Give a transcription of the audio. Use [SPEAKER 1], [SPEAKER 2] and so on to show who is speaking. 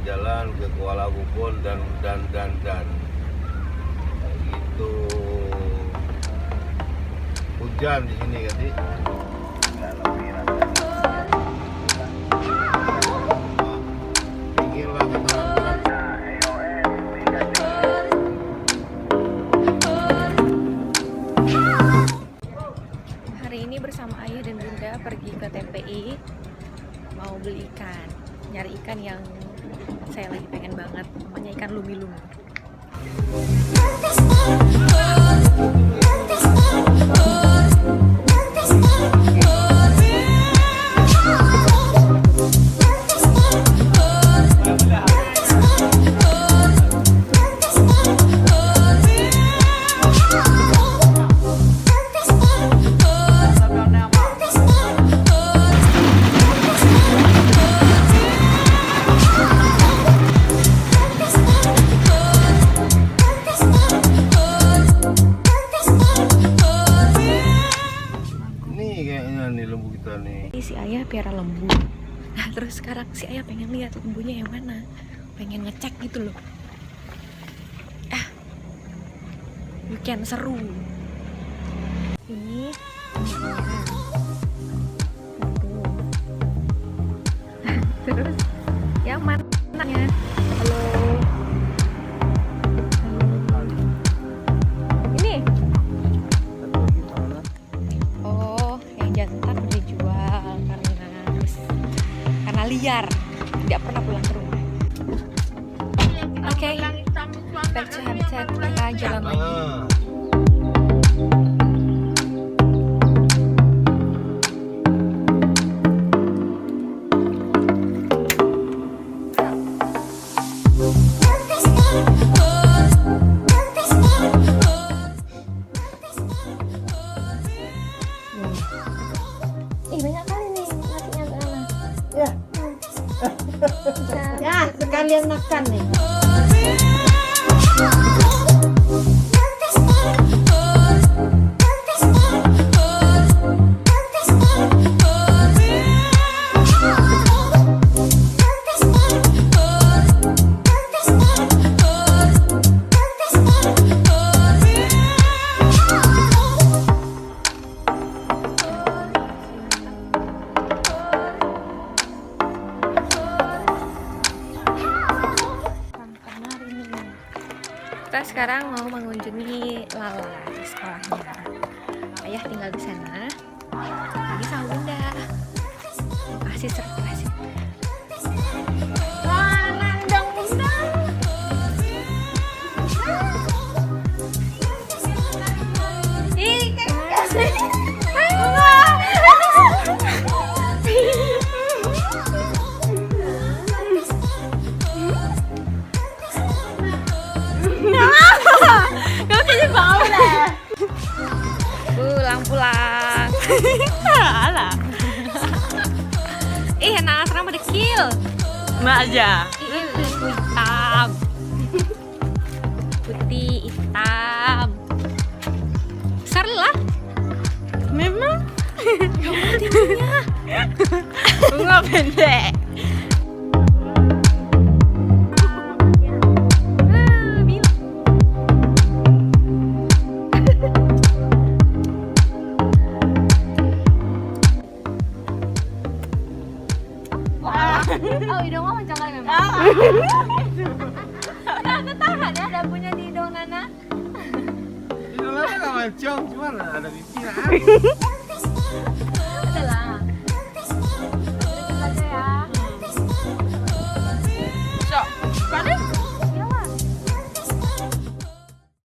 [SPEAKER 1] jalan-jalan ke Kuala Lumpur dan gitu. Hujan di sini kan sih.
[SPEAKER 2] Hari ini bersama ayah dan bunda pergi ke TPI mau beli ikan, nyari ikan yang saya lagi pengen banget, namanya ikan lumi-lumi. Si ayah piara lembu. Nah terus sekarang si ayah pengen lihat lembunya yang mana, pengen ngecek gitu loh. Weekend seru. Ini terus yang mananya? Halo. Ini. Oh, yang jantan udah jual karena liar, tidak pernah pulang ke rumah. Oke, back to habitat, kita jalan lagi. Banyak kali nih ngasihnya ke anak.
[SPEAKER 3] Ya, sekalian makan nih.
[SPEAKER 2] Kita sekarang mau mengunjungi Lala di sekolahnya. Ayah tinggal di sana. Ini sama bunda. Kasih surprise.
[SPEAKER 3] Nandang bunda.
[SPEAKER 2] Ih, pulang. Alah. Anak asrama dekil.
[SPEAKER 3] Mak aja.
[SPEAKER 2] Hitam. Putih hitam. Besar lah.
[SPEAKER 3] Memang
[SPEAKER 2] Tingginya.
[SPEAKER 3] bunga pendek.
[SPEAKER 2] Oh, hidung mah mencong kali memang. Nana tahan ya, ada punya di hidung Nana.
[SPEAKER 1] Hidung Nana nggak mancung, cuma ada bibir.
[SPEAKER 2] Ada lah.